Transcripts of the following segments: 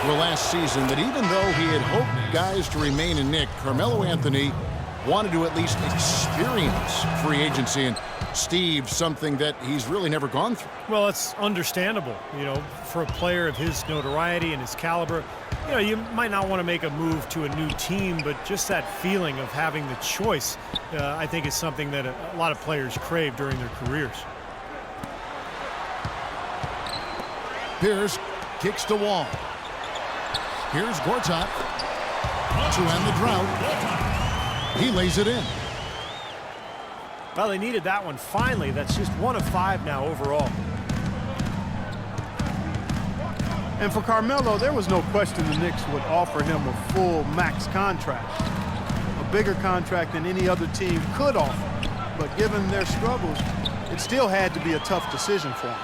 Well, last season, that even though he had hoped guys to remain in Nick, Carmelo Anthony wanted to at least experience free agency. And Steve, something that he's really never gone through. Well, it's understandable, for a player of his notoriety and his caliber. You might not want to make a move to a new team, but just that feeling of having the choice, I think is something that a lot of players crave during their careers. Pierce kicks the wall. Here's Gortat to end the drought. He lays it in. Well, they needed that one finally. That's just 1 of 5 now overall. And for Carmelo, there was no question the Knicks would offer him a full max contract. A bigger contract than any other team could offer. But given their struggles, it still had to be a tough decision for him.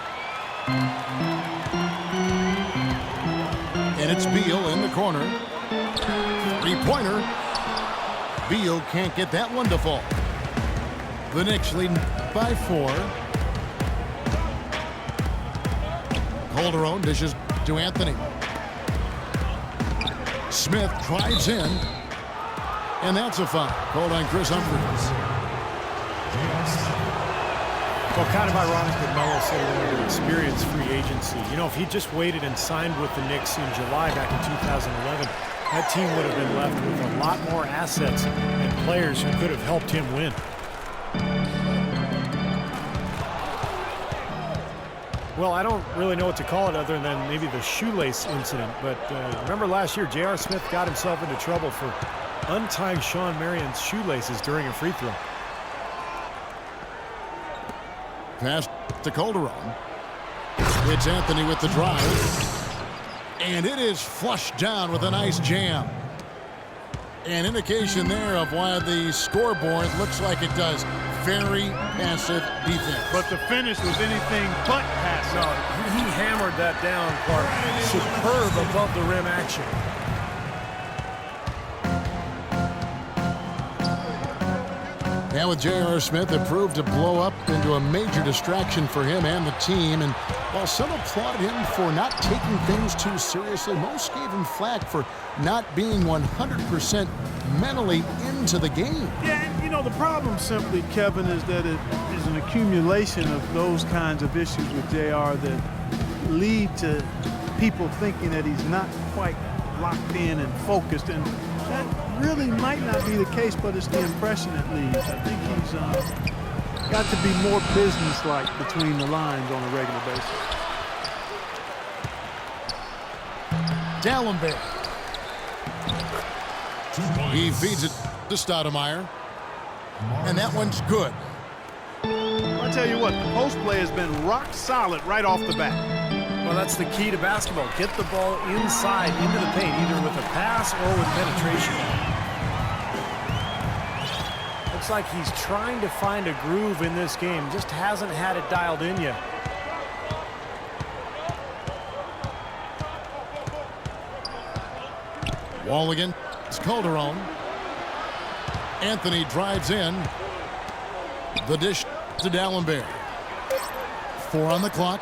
And it's Beal in the corner. Three-pointer. Beal can't get that one to fall. The Knicks leading by 4. Calderon dishes to Anthony. Smith drives in. And that's a foul called on Chris Humphries. Well, kind of ironic that Melo said he wanted to experience free agency. If he just waited and signed with the Knicks in July back in 2011, that team would have been left with a lot more assets and players who could have helped him win. Well, I don't really know what to call it other than maybe the shoelace incident. But remember last year, J.R. Smith got himself into trouble for untying Sean Marion's shoelaces during a free throw. Pass to Calderon. It's Anthony with the drive. And it is flushed down with a nice jam. An indication there of why the scoreboard looks like it does. Very passive defense. But the finish was anything but passive. No, he hammered that down, Clark. Superb above the rim action. And with J.R. Smith, it proved to blow up into a major distraction for him and the team. And while some applauded him for not taking things too seriously, most gave him flack for not being 100% mentally into the game. Yeah, and the problem simply, Kevin, is that it is an accumulation of those kinds of issues with JR that lead to people thinking that he's not quite locked in and focused. And that really might not be the case, but it's the impression it leaves. I think he's got to be more businesslike between the lines on a regular basis. Dallenberg. He feeds it to Stoudemire. And that one's good. I'll tell you what, the post play has been rock solid right off the bat. Well, that's the key to basketball. Get the ball inside, into the paint, either with a pass or with penetration. Looks like he's trying to find a groove in this game. Just hasn't had it dialed in yet. Walligan. It's Calderon. Anthony drives in. The dish to Dallenberg. 4 on the clock.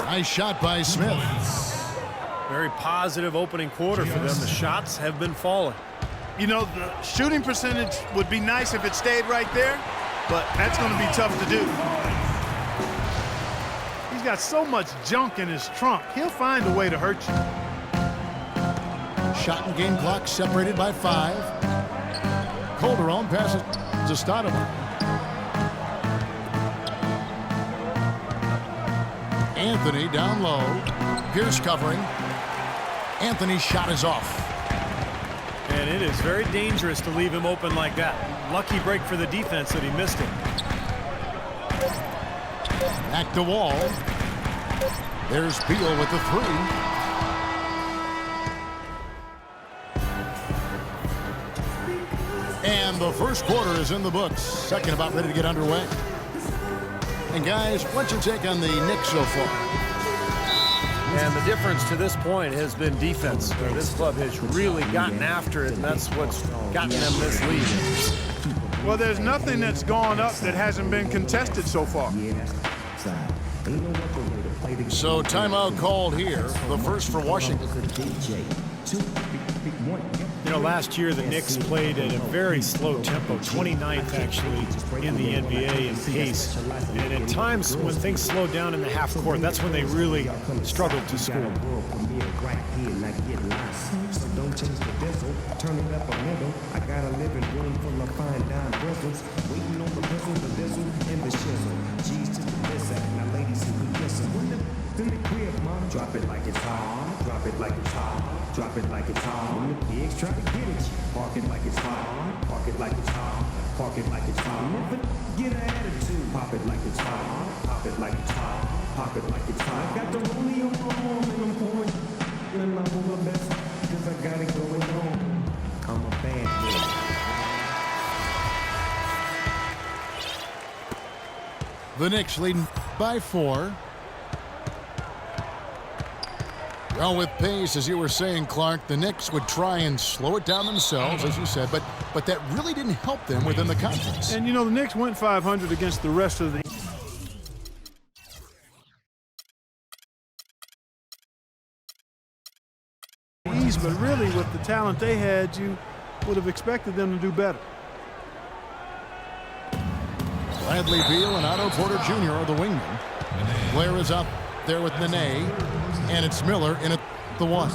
Nice shot by Smith. Very positive opening quarter for them. The shots have been falling. The shooting percentage would be nice if it stayed right there, but that's going to be tough to do. He's got so much junk in his trunk. He'll find a way to hurt you. Shot and game clock separated by 5. Calderon passes to Stoudemire. Anthony down low. Pierce covering. Anthony's shot is off. And it is very dangerous to leave him open like that. Lucky break for the defense that he missed it. Back to Wall. There's Beal with the 3. And the first quarter is in the books. Second about ready to get underway. And guys, what's your take on the Knicks so far? And the difference to this point has been defense. This club has really gotten after it, and that's what's gotten them this lead. Well, there's nothing that's gone up that hasn't been contested so far. So timeout called here, the first for Washington. You know, last year the Knicks played at a very slow tempo, 29th actually in the NBA in pace. And at times when things slowed down in the half court, that's when they really struggled to score. Don't change the vessel, turn it up a little. I got a living room full of fine dime bristles. Waiting on the vessel, and the shizzle. G's to the missile. Now ladies who can kiss them. Then the crib, mom. Drop it like it's hot. Drop it like it's hot. Drop it like it's hot. When the pigs try to get at you. Park it like it's hot. Park it like it's hot. Park it like it's hot. Never get an attitude. Pop it like it's hot. Pop it like it's hot. Pop it like it's hot. Got the rollie on my arm and I'm pouring. And I'm over the best. Cause I got it going on. I'm a bad boy. The Knicks leading by 4. Well, with pace, as you were saying, Clark, the Knicks would try and slow it down themselves, as you said, but that really didn't help them within the conference. And, you know, the Knicks went 500 against the rest of the East, but really with the talent they had, you would have expected them to do better. Bradley Beal and Otto Porter Jr. are the wingmen. Blair is out there with Nene, and it's Miller in at the 1.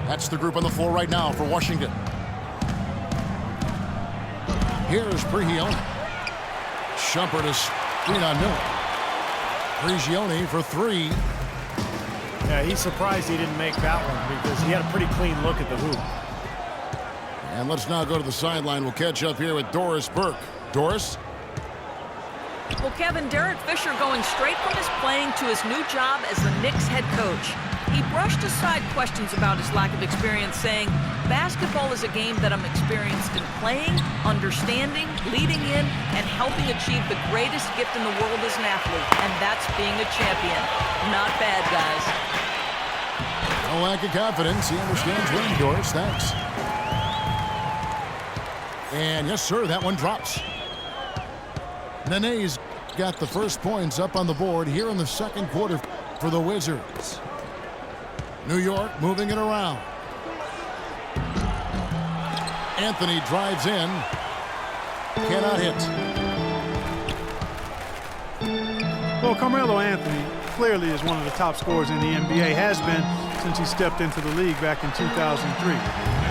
That's the group on the floor right now for Washington. Here's Prigioni. Shumpert is screen on Miller. Prigioni for 3. Yeah, he's surprised he didn't make that one because he had a pretty clean look at the hoop. And let's now go to the sideline. We'll catch up here with Doris Burke. Doris? Well, Kevin, Derek Fisher going straight from his playing to his new job as the Knicks head coach. He brushed aside questions about his lack of experience, saying, basketball is a game that I'm experienced in playing, understanding, leading in, and helping achieve the greatest gift in the world as an athlete, and that's being a champion. Not bad, guys. No lack of confidence. He understands winning, Doris. Thanks. And yes, sir, that one drops. Nene's got the first points up on the board here in the second quarter for the Wizards. New York moving it around. Anthony drives in. Cannot hit. Well, Carmelo Anthony clearly is one of the top scorers in the NBA, has been since he stepped into the league back in 2003.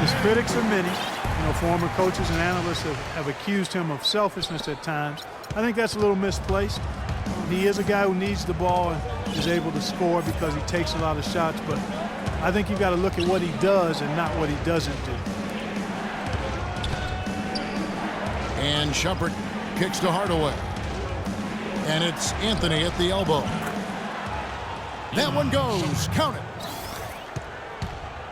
His critics are many. You know, former coaches and analysts have accused him of selfishness at times. I think that's a little misplaced. He is a guy who needs the ball and is able to score because he takes a lot of shots, but I think you got to look at what he does and not what he doesn't do. And Shumpert kicks to Hardaway. And it's Anthony at the elbow. That one goes. Count it.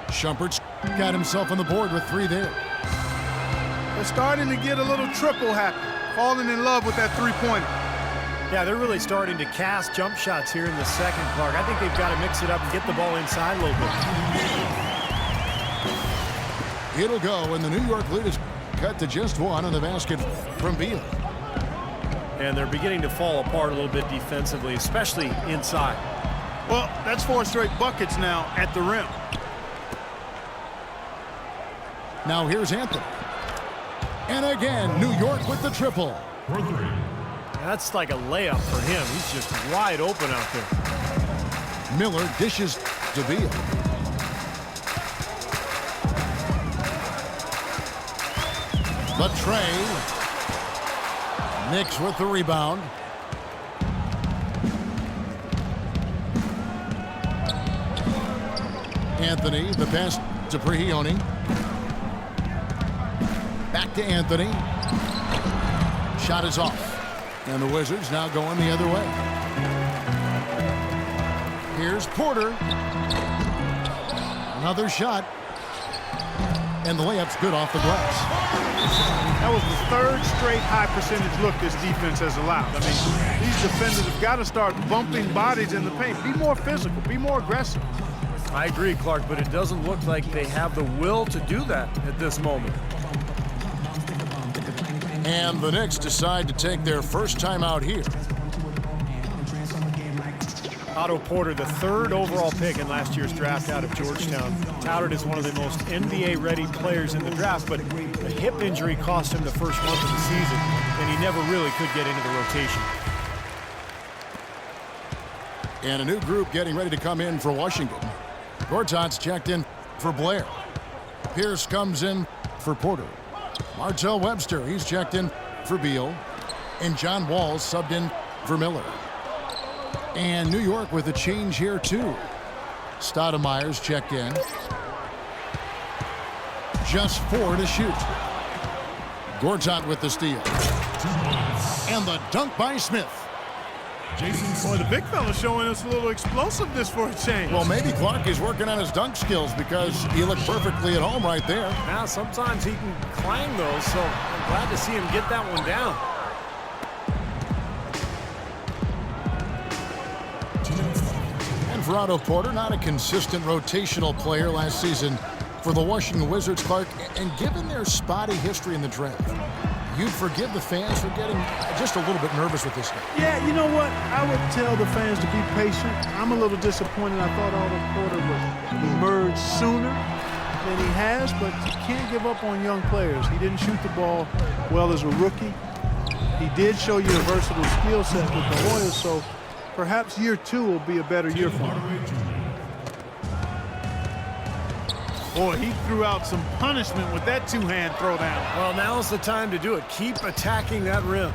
Shumpert's got himself on the board with 3 there. They're starting to get a little triple happy, falling in love with that three-pointer. Yeah, they're really starting to cast jump shots here in the second, Clark. I think they've got to mix it up and get the ball inside a little bit. It'll go, and the New York lead is cut to just 1 on the basket from Beal. And they're beginning to fall apart a little bit defensively, especially inside. Well, that's 4 straight buckets now at the rim. Now here's Anthony. And again, New York with the triple. That's like a layup for him. He's just wide open out there. Miller dishes to Beal. The tray. Knicks with the rebound. Anthony, the pass to Prigioni. Back to Anthony. Shot is off. And the Wizards now going the other way. Here's Porter. Another shot. And the layup's good off the glass. That was the 3rd straight high percentage look this defense has allowed. I mean, these defenders have got to start bumping bodies in the paint. Be more physical. Be more aggressive. I agree, Clark, but it doesn't look like they have the will to do that at this moment. And the Knicks decide to take their first time out here. Otto Porter, the 3rd overall pick in last year's draft out of Georgetown, touted as one of the most NBA-ready players in the draft, but a hip injury cost him the first month of the season, and he never really could get into the rotation. And a new group getting ready to come in for Washington. Gortat's checked in for Blair. Pierce comes in for Porter. Martell Webster, he's checked in for Beal. And John Wall subbed in for Miller. And New York with a change here, too. Stoudemire's checked in. Just 4 to shoot. Gortat with the steal. And the dunk by Smith. Boy, the big fella showing us a little explosiveness for a change. Well, maybe Clark is working on his dunk skills because he looked perfectly at home right there. Now, sometimes he can clang those, so I'm glad to see him get that one down. And for Otto Porter, not a consistent rotational player last season for the Washington Wizards, Clark. And given their spotty history in the draft, you'd forgive the fans for getting just a little bit nervous with this guy. Yeah, you know what? I would tell the fans to be patient. I'm a little disappointed. I thought Otto Porter would emerge sooner than he has, but you can't give up on young players. He didn't shoot the ball well as a rookie. He did show you a versatile skill set with the Warriors, so perhaps year 2 will be a better year for him. Boy, he threw out some punishment with that 2-hand throwdown. Well, now's the time to do it. Keep attacking that rim.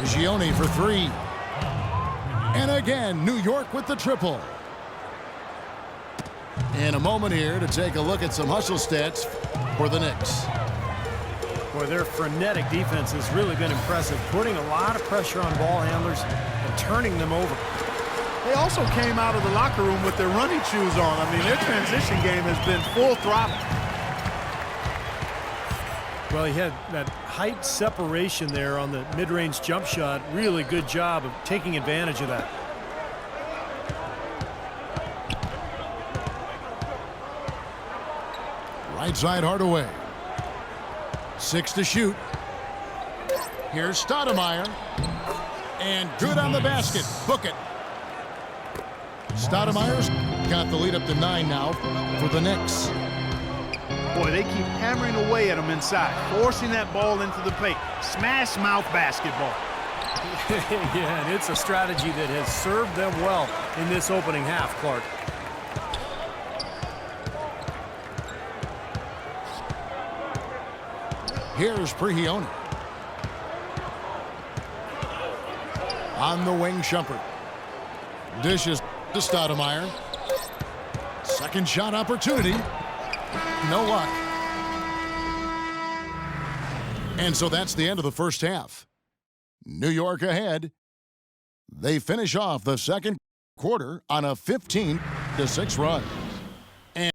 Gianni for 3. And again, New York with the triple. And a moment here to take a look at some hustle stats for the Knicks. Boy, their frenetic defense has really been impressive, putting a lot of pressure on ball handlers and turning them over. They also came out of the locker room with their running shoes on. I mean, their transition game has been full throttle. Well, he had that height separation there on the mid-range jump shot. Really good job of taking advantage of that. Right side Hardaway. 6 to shoot. Here's Stoudemire. And good on the basket. Book it. Stoudemire's got the lead up to 9 now for the Knicks. Boy, they keep hammering away at him inside, forcing that ball into the paint. Smash mouth basketball. Yeah, and it's a strategy that has served them well in this opening half, Clark. Here's Prigioni. On the wing, Shumpert. Dishes to Stoudemire. Second shot opportunity. No luck. And so that's the end of the first half. New York ahead. They finish off the second quarter on a 15-6 run.